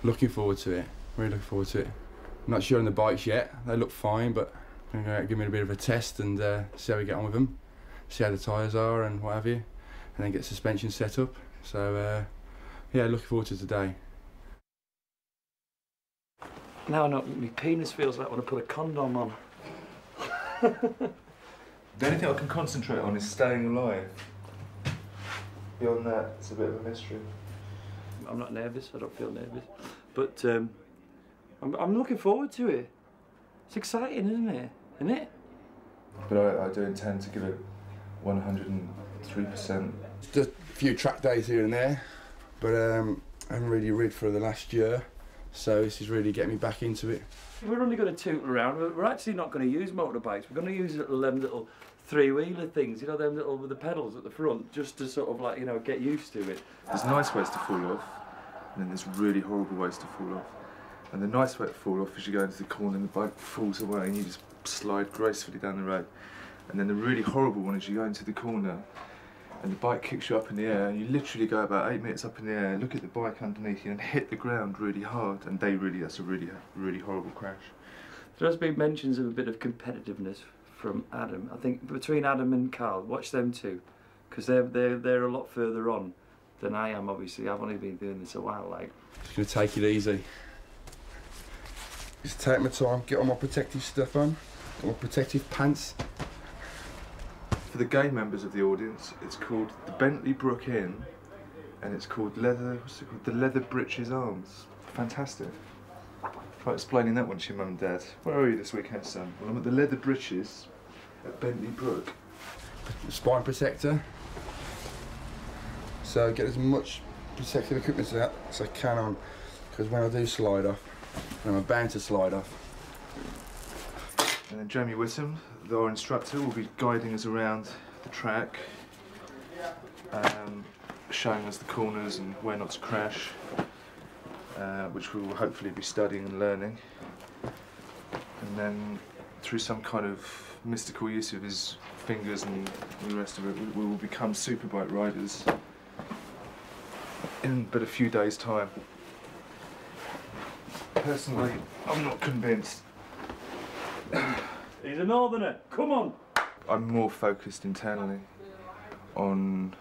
Looking forward to it, really looking forward to it. I'm not sure on the bikes yet, they look fine, but I'm going to give me a bit of a test and see how we get on with them, see how the tyres are and what have you, and then get suspension set up. So yeah, looking forward to today. Now I know what my penis feels like when I put a condom on. The only thing I can concentrate on is staying alive. Beyond that, it's a bit of a mystery. I'm not nervous, I don't feel nervous, but I'm looking forward to it. It's exciting, isn't it? Isn't it? But I do intend to give it 103%. Just a few track days here and there, but I haven't really rid for the last year, so this is really getting me back into it. We're only going to tootle around. We're actually not going to use motorbikes. We're going to use little three-wheeler things, you know, them little with the pedals at the front, just to sort of like, you know, get used to it. There's nice ways to fall off, and then there's really horrible ways to fall off. And the nice way to fall off is you go into the corner and the bike falls away and you just slide gracefully down the road. And then the really horrible one is you go into the corner and the bike kicks you up in the air and you literally go about 8 meters up in the air, look at the bike underneath you and hit the ground really hard, and that's a really horrible crash. There has been mentions of a bit of competitiveness from Adam. I think between Adam and Carl, watch them two, because they're a lot further on than I am. Obviously, I've only been doing this a while. Like, Just gonna take it easy. Just take my time, get all my protective stuff on, got my protective pants. For the gay members of the audience, it's called the Bentley Brook Inn, and it's called the Leather Britches Arms. Fantastic. Try explaining that one to your mum and dad. Where are you this weekend, son? Well, I'm at the Leather Britches at Bentley Brook. Spine protector. So get as much protective equipment as I can on, because when I do slide off, and I'm bound to slide off. And then Jamie Whittam, our instructor, will be guiding us around the track, showing us the corners and where not to crash, which we will hopefully be studying and learning. And then through some kind of mystical use of his fingers and the rest of it, we will become superbike riders in but a few days' time. Personally, I'm not convinced. he's a northerner. Come on. I'm more focused internally on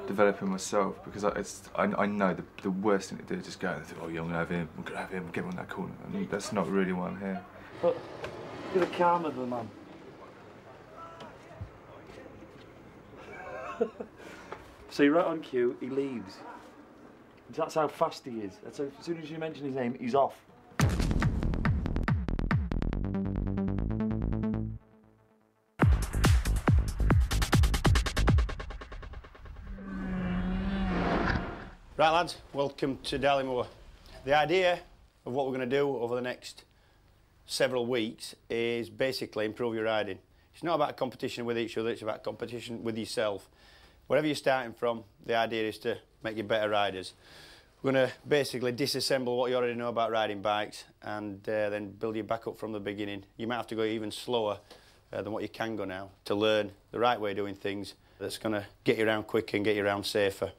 developing myself, because I know the worst thing to do is just go and think, oh yeah, I'm gonna have him, get him on that corner. And that's not really why I'm here. But you're the calm of the man. See, right on cue, he leaves. That's how fast he is. That's how, as soon as you mention his name, he's off. Right lads, welcome to Dallimore. The idea of what we're going to do over the next several weeks is basically improve your riding. It's not about competition with each other, it's about competition with yourself. Wherever you're starting from, the idea is to make you better riders. We're going to basically disassemble what you already know about riding bikes and then build you back up from the beginning. You might have to go even slower than what you can go now to learn the right way of doing things that's going to get you around quicker and get you around safer.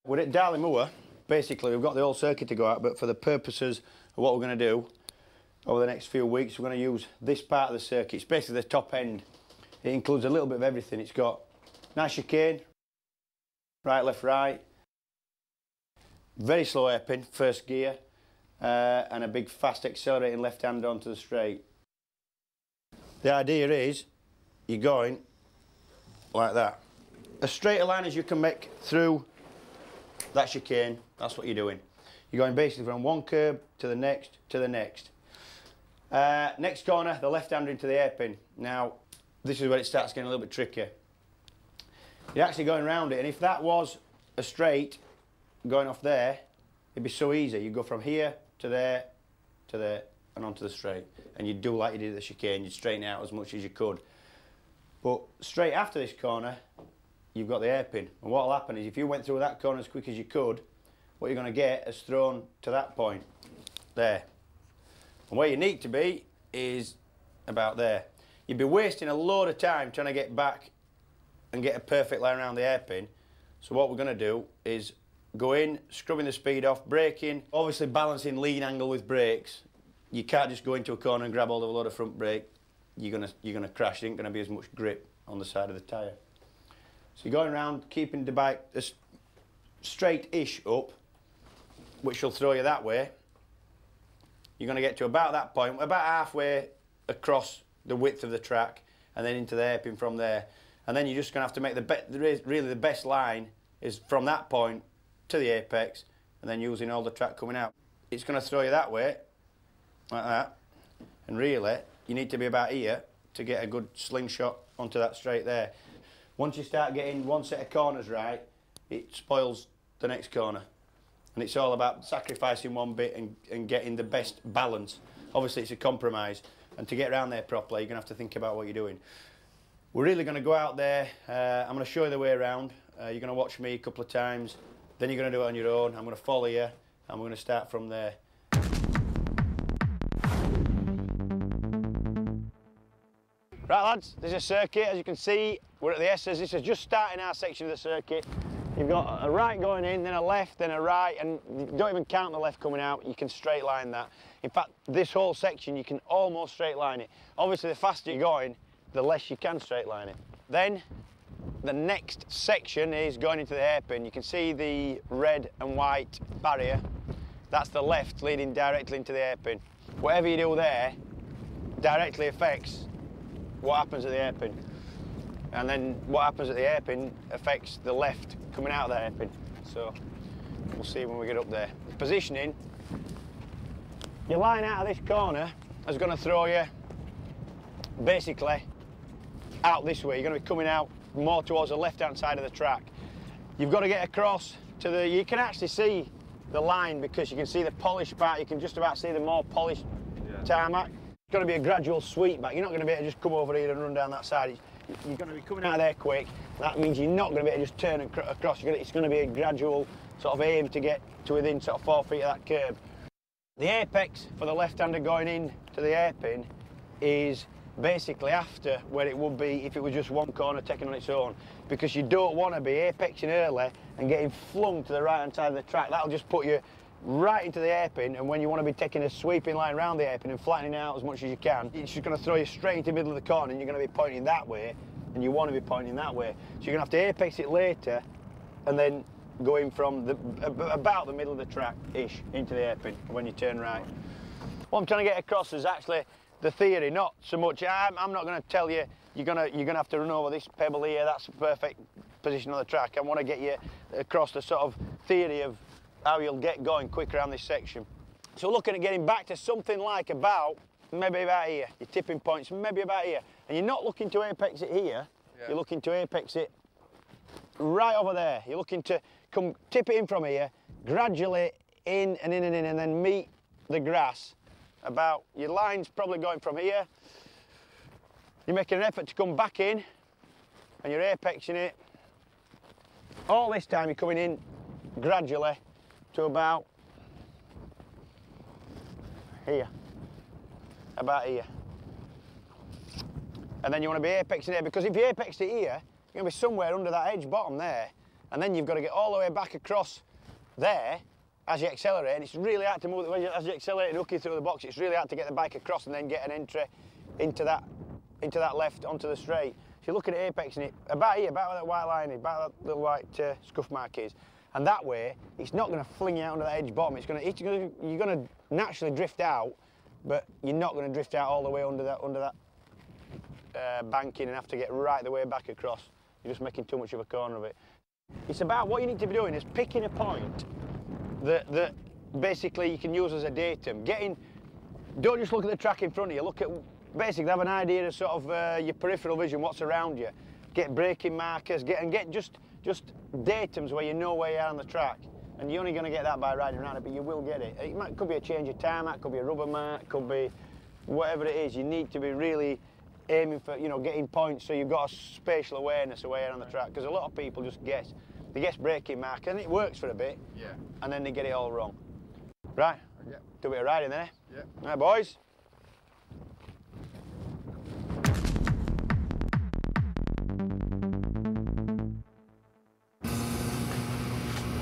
We're at Dallimore. Basically, we've got the whole circuit to go out, but for the purposes of what we're going to do over the next few weeks, we're going to use this part of the circuit. It's basically the top end. It includes a little bit of everything. It's got nice chicane, right, left, right, very slow hairpin, first gear, and a big fast accelerating left hand onto the straight. The idea is you're going like that. As straight a line as you can make through that chicane, that's what you're doing. You're going basically from one curb to the next, to the next. Next corner, the left hander into the hairpin. Now, this is where it starts getting a little bit trickier. You're actually going around it, and if that was a straight going off there, it'd be so easy. You go from here to there, and onto the straight. And you'd do like you did at the chicane, you'd straighten it out as much as you could. But straight after this corner, you've got the hairpin. And what'll happen is if you went through that corner as quick as you could, what you're going to get is thrown to that point, there. And where you need to be is about there. You'd be wasting a load of time trying to get back and get a perfect line around the hairpin. So what we're going to do is go in, scrubbing the speed off, braking, obviously balancing lean angle with brakes. You can't just go into a corner and grab hold of a lot of front brake. You're gonna crash. There ain't gonna be as much grip on the side of the tyre. So you're going around, keeping the bike as straight-ish up, which will throw you that way. You're gonna get to about that point, about halfway across the width of the track, and then into the hairpin from there. And then you're just gonna have to make really the best line is from that point to the apex, and then using all the track coming out. It's gonna throw you that way, like that, and really you need to be about here to get a good slingshot onto that straight there. Once you start getting one set of corners right, it spoils the next corner, and it's all about sacrificing one bit and getting the best balance. Obviously it's a compromise, and to get around there properly you're gonna have to think about what you're doing. We're really gonna go out there. I'm gonna show you the way around. You're gonna watch me a couple of times, then you're gonna do it on your own. I'm gonna follow you, and we're gonna start from there. Right lads, there's a circuit. As you can see, we're at the S's. This is just starting our section of the circuit. You've got a right going in, then a left, then a right, and you don't even count the left coming out. You can straight line that. In fact, this whole section, you can almost straight line it. Obviously, the faster you're going, the less you can straight line it. Then, the next section is going into the hairpin. You can see the red and white barrier. That's the left leading directly into the hairpin. Whatever you do there directly affects what happens at the hairpin, and then what happens at the hairpin affects the left coming out of the hairpin. So we'll see when we get up there. The positioning, your line out of this corner is going to throw you basically out this way. You're going to be coming out more towards the left hand side of the track. You've got to get across to the, you can actually see the line because you can see the polished part. You can just about see the more polished tarmac. It's going to be a gradual sweep back. You're not going to be able to just come over here and run down that side. You're going to be coming out of there quick. That means you're not going to be able to just turn across. It's going to be a gradual sort of aim to get to within sort of 4 feet of that curb. The apex for the left-hander going in to the hairpin is basically after where it would be if it was just one corner taken on its own, because you don't want to be apexing early and getting flung to the right-hand side of the track. That'll just put you right into the hairpin, and when you want to be taking a sweeping line around the hairpin and flattening it out as much as you can, it's just going to throw you straight into the middle of the corner, and you're going to be pointing that way, and you want to be pointing that way. So you're going to have to apex it later, and then go in from about the middle of the track-ish into the hairpin when you turn right. What I'm trying to get across is actually the theory, not so much. I'm not going to tell you you're going to have to run over this pebble here. That's the perfect position on the track. I want to get you across the sort of theory of how you'll get going quick around this section. So looking at getting back to something like maybe about here, your tipping points, maybe about here. And you're not looking to apex it here, you're looking to apex it right over there. You're looking to come tip it in from here, gradually in and in and in, and then meet the grass. About, your line's probably going from here. You're making an effort to come back in, and you're apexing it. All this time you're coming in gradually to about here, about here. And then you want to be apexing here, because if you apex it here, you're going to be somewhere under that edge bottom there, and then you've got to get all the way back across there as you accelerate, and it's really hard to move, as you accelerate and hooking through the box, it's really hard to get the bike across and then get an entry into that left onto the straight. So you're looking at apexing it about here, about where that white line is, about that little white scuff mark is. And that way, it's not going to fling you out under the edge bottom. You're going to naturally drift out, but you're not going to drift out all the way under that banking and have to get right the way back across. You're just making too much of a corner of it. It's about what you need to be doing is picking a point that basically you can use as a datum. Don't just look at the track in front of you. Look at, basically have an idea of sort of your peripheral vision, what's around you. Get braking markers, just just datums where you know where you are on the track. And you're only going to get that by riding around it, but you will get it. Could be a change of tarmac, could be a rubber mat, could be whatever it is. You need to be really aiming for, you know, getting points so you've got a spatial awareness of where you're on the track. Because a lot of people just guess. They guess braking mark, and it works for a bit, Yeah. and then they get it all wrong. Right? Yeah. Do a bit of riding then, eh? Yeah. All right, boys.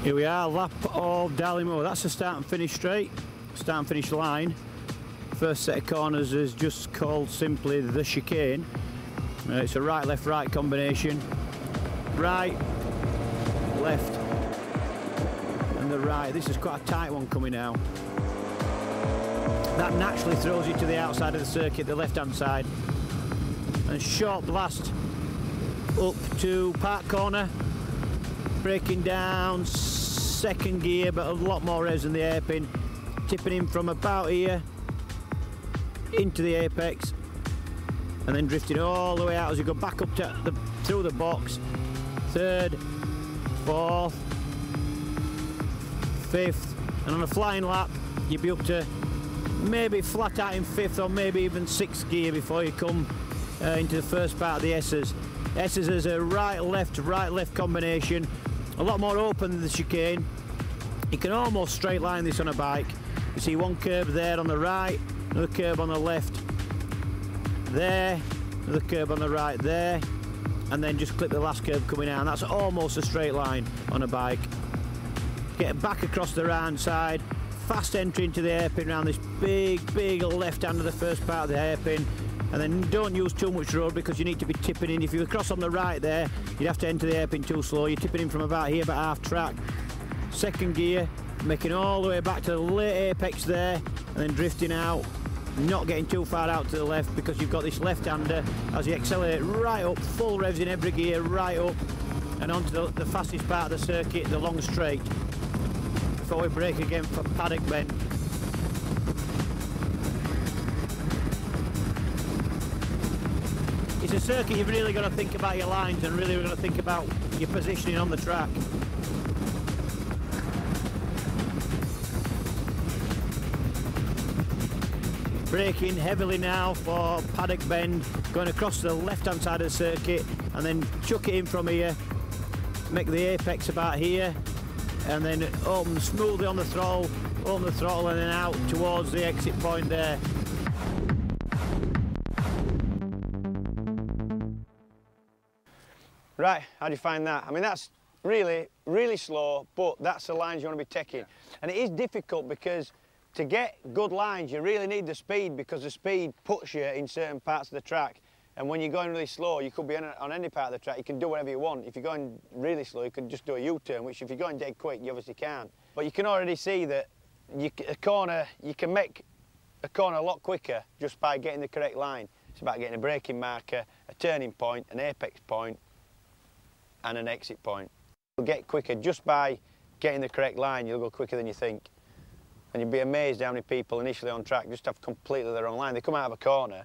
Here we are, lap of Dallimore. That's the start and finish straight, start and finish line. First set of corners is just called simply the chicane. It's a right, left, right combination. Right, left, and the right. This is quite a tight one coming out. That naturally throws you to the outside of the circuit, the left-hand side. And short blast up to Park Corner. Braking down, second gear, but a lot more revs than the hairpin. Tipping in from about here into the apex, and then drifting all the way out as you go back up to through the box. Third, fourth, fifth, and on a flying lap, you'll be up to maybe flat out in fifth or maybe even sixth gear before you come into the first part of the S's. S's is a right left combination. A lot more open than the chicane. You can almost straight line this on a bike. You see one curb there on the right, another curb on the left there, another curb on the right there, and then just clip the last curb coming out. And that's almost a straight line on a bike. Get back across the right side, fast entry into the hairpin around this big left hand of the first part of the hairpin. And then don't use too much road because you need to be tipping in. If you cross on the right there, you'd have to enter the hairpin too slow. You're tipping in from about here, about half track. Second gear, making all the way back to the late apex there, and then drifting out, not getting too far out to the left because you've got this left-hander as you accelerate right up, full revs in every gear, right up, and onto the fastest part of the circuit, the long straight. Before we brake again for Paddock Bend. It's a circuit you've really got to think about your lines and really got to think about your positioning on the track. Braking heavily now for Paddock Bend, going across the left-hand side of the circuit, and then chuck it in from here, make the apex about here, and then open smoothly on the throttle, open the throttle, and then out towards the exit point there. Right, how do you find that? I mean, that's really slow, but that's the lines you want to be taking. Yeah. And it is difficult because to get good lines, you really need the speed because the speed puts you in certain parts of the track. And when you're going really slow, you could be on any part of the track, you can do whatever you want. If you're going really slow, you can just do a U-turn, which if you're going dead quick, you obviously can't. But you can already see that you can make a corner a lot quicker just by getting the correct line. It's about getting a braking marker, a turning point, an apex point, and an exit point. You'll get quicker just by getting the correct line. You'll go quicker than you think. And you'd be amazed how many people initially on track just have completely the wrong line. They come out of a corner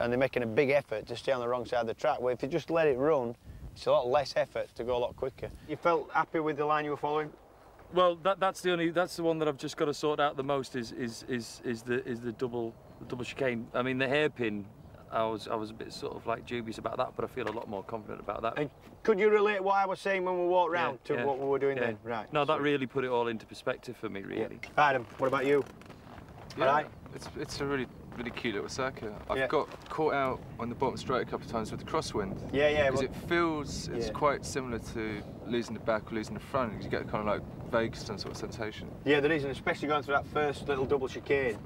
and they're making a big effort to stay on the wrong side of the track. Well, if you just let it run, it's a lot less effort to go a lot quicker. You felt happy with the line you were following? Well, that's the one that I've just got to sort out the most is the double chicane. I mean, the hairpin, I was a bit sort of like dubious about that, but I feel a lot more confident about that. And could you relate what I was saying when we walked round to what we were doing then? Right. No, that really put it all into perspective for me, really. Yeah. Adam, what about you? Yeah, all right? It's a really cute little circuit. I've got caught out on the bottom straight a couple of times with the crosswind. Yeah. Because it feels it's quite similar to losing the back or losing the front. Because you get kind of like vague some sort of sensation. Yeah, there is, and especially going through that first little double chicane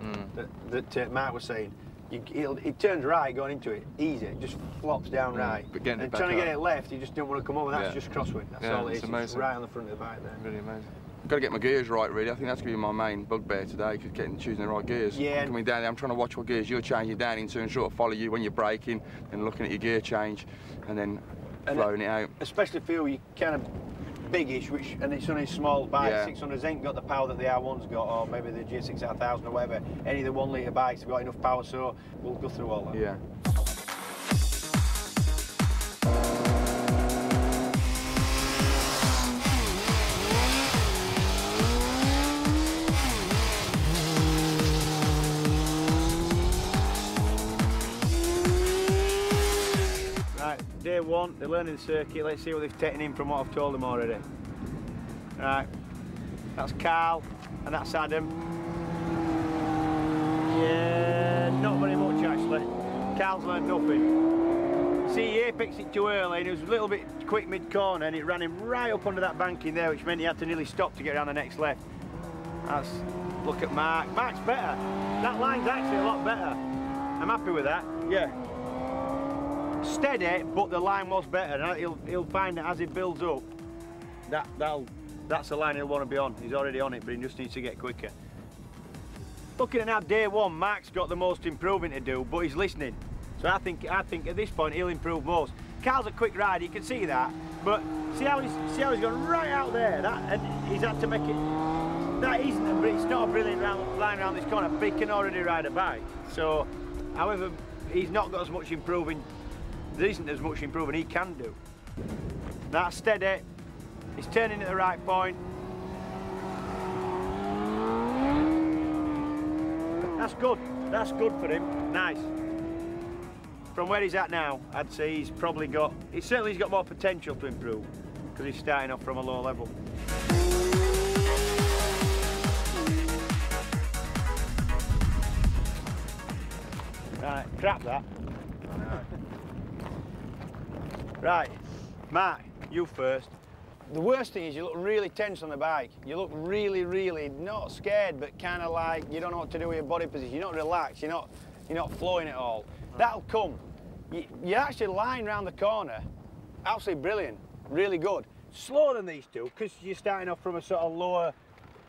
that Mark was saying. It turns right going into it, easy, it just flops down right. But getting and trying to get it left, you just don't want to come over, that's just crosswind. That's all it is, it's right on the front of the bike there. Really amazing. I've got to get my gears right, really. I think that's going to be my main bugbear today, choosing the right gears. Yeah. I'm coming down there, I'm trying to watch what gears you're changing down into and sort of follow you when you're braking and looking at your gear change and then flowing it out. Especially for you kind of biggish, and it's only a small bike. 600s ain't got the power that the R1's got, or maybe the GSX-1000 or whatever. Any of the 1 litre bikes have got enough power, so we'll go through all that. Yeah. day one, they're learning the circuit. Let's see what they've taken in from what I've told them already. Right, that's Carl and that's Adam. Yeah, not very much actually. Carl's learned nothing. See, he apexed it too early and he was a little bit quick mid-corner and it ran him right up under that bank in there, which meant he had to nearly stop to get around the next left. Look at Mark. Mark's better. That line's actually a lot better. I'm happy with that. Yeah. Steady, but the line was better. And he'll find that as he builds up, that's the line he'll want to be on. He's already on it, but he just needs to get quicker. Looking at now, day one, Mark's got the most improving to do, but he's listening. So I think at this point he'll improve most. Carl's a quick rider, you can see that, but see how he's gone right out there. And he's had to make it. It's not a brilliant line around this corner, but he can already ride a bike. So, however, he's not got as much improving. There isn't as much improving he can do. That's steady. He's turning at the right point. That's good. That's good for him. Nice. From where he's at now, I'd say he's probably got. He's got more potential to improve because he's starting off from a low level. Right, crap that. Right, Mark, you first. The worst thing is you look really tense on the bike. You look really, really not scared, but kind of like you don't know what to do with your body position. You're not relaxed. You're not flowing at all. That'll come. You're actually lying around the corner. Absolutely brilliant. Really good. Slower than these two because you're starting off from a sort of lower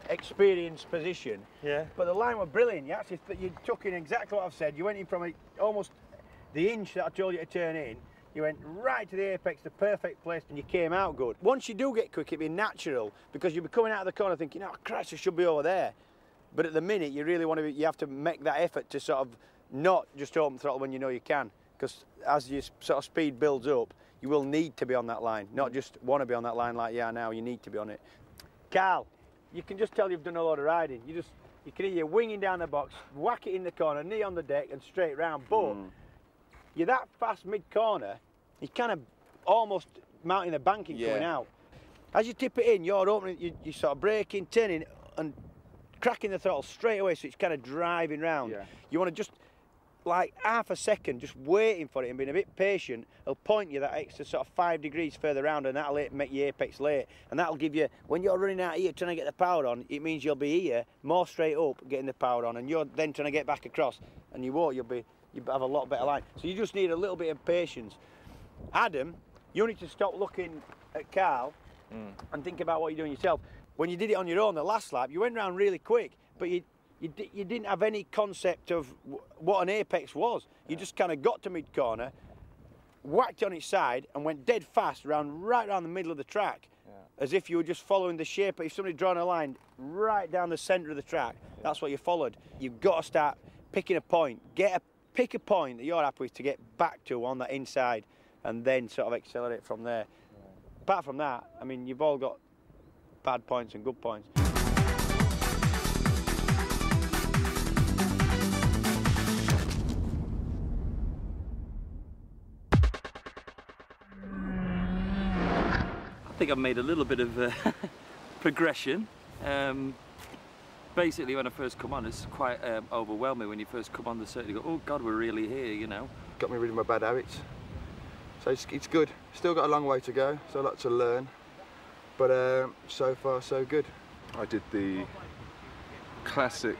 experienced position. Yeah. But the line was brilliant. You took in exactly what I've said. You went in from almost the inch that I told you to turn in. You went right to the apex, the perfect place, and you came out good. Once you do get quick, it'll be natural because you'll be coming out of the corner thinking, oh, Christ, I should be over there. But at the minute, you really want to. You have to make that effort to sort of not just open throttle when you know you can, because as your sort of speed builds up, you will need to be on that line, not just want to be on that line like you are now. You need to be on it. Carl, you can just tell you've done a lot of riding. You can hear you winging down the box, whack it in the corner, knee on the deck, and straight round. But you're that fast mid-corner, you're kind of almost mounting the banking coming out. As you tip it in, you're opening, you're sort of braking, turning, and cracking the throttle straight away, so it's kind of driving round. Yeah. You want to just, like half a second, just waiting for it and being a bit patient. It'll point you that extra sort of 5 degrees further round, and that'll make your apex late. And that'll give you, when you're running out here trying to get the power on, it means you'll be here more straight up getting the power on, and you're then trying to get back across, and you won't. You'll have a lot better line. So you just need a little bit of patience. Adam, you need to stop looking at Carl and think about what you're doing yourself. When you did it on your own the last lap, you went round really quick, but you didn't have any concept of what an apex was. You just kind of got to mid-corner, whacked it on its side, and went dead fast right around the middle of the track, as if you were just following the shape. If somebody drawn a line right down the centre of the track, that's what you followed. You've got to start picking a point. Pick a point that you're happy with to get back to on that inside, and then sort of accelerate from there. Apart from that, I mean, you've all got bad points and good points. I think I've made a little bit of progression. Basically, when I first come on, it's quite overwhelming when you first come on the circuit. You go, oh God, we're really here, you know. Got me rid of my bad habits. So it's good. Still got a long way to go, so a lot to learn. But so far, so good. I did the classic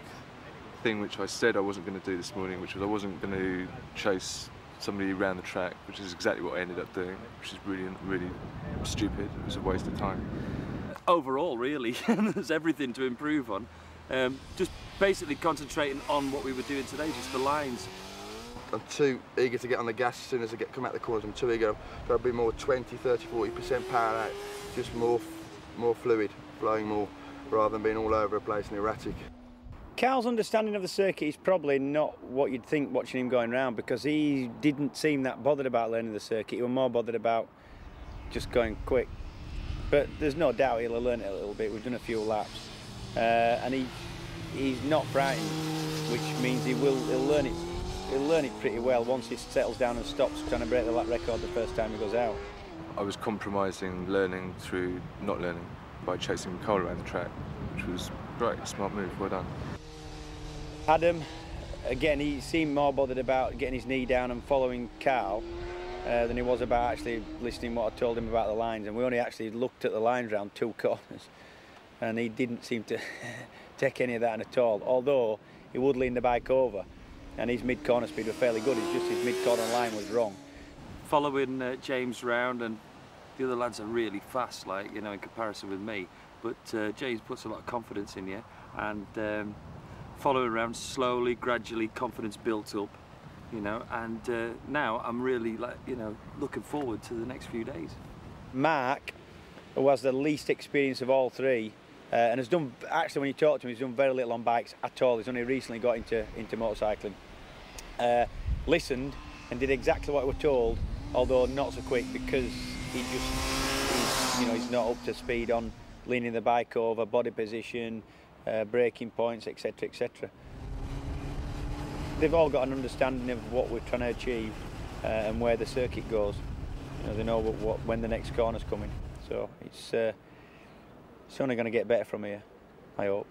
thing which I said I wasn't going to do this morning, which was I wasn't going to chase somebody around the track, which is exactly what I ended up doing, which is really, really stupid. It was a waste of time. Overall, really, there's everything to improve on. Just basically concentrating on what we were doing today, just the lines. I'm too eager to get on the gas as soon as I come out the corners. I'm too eager. There'll be more 20, 30, 40% power out. Just more fluid, flowing more, rather than being all over the place and erratic. Carl's understanding of the circuit is probably not what you'd think watching him going round, because he didn't seem that bothered about learning the circuit. He was more bothered about just going quick. But there's no doubt he'll have learned it a little bit. We've done a few laps, and he's not frightened, which means he'll learn it he'll learn it pretty well once he settles down and stops trying to break the lap record the first time he goes out. I was compromising learning through not learning by chasing Cole around the track, which was great, smart move, well done. Adam, again, he seemed more bothered about getting his knee down and following Carl than he was about actually listening what I told him about the lines, and we only actually looked at the lines round 2 corners, and he didn't seem to take any of that at all, although he would lean the bike over, and his mid-corner speed was fairly good. It's just his mid-corner line was wrong. Following James round, and the other lads are really fast, like, you know, in comparison with me, but James puts a lot of confidence in you, and following around slowly, gradually, confidence built up, you know, and now I'm really, like, you know, looking forward to the next few days. Mark, who has the least experience of all 3, and has done, actually when you talk to him, he's done very little on bikes at all. He's only recently got into motorcycling. Listened and did exactly what we were told, although not so quick, because he's not up to speed on leaning the bike over, body position, braking points, etc, etc. They've all got an understanding of what we're trying to achieve and where the circuit goes. You know, they know when the next corner's coming, so it's only going to get better from here, I hope.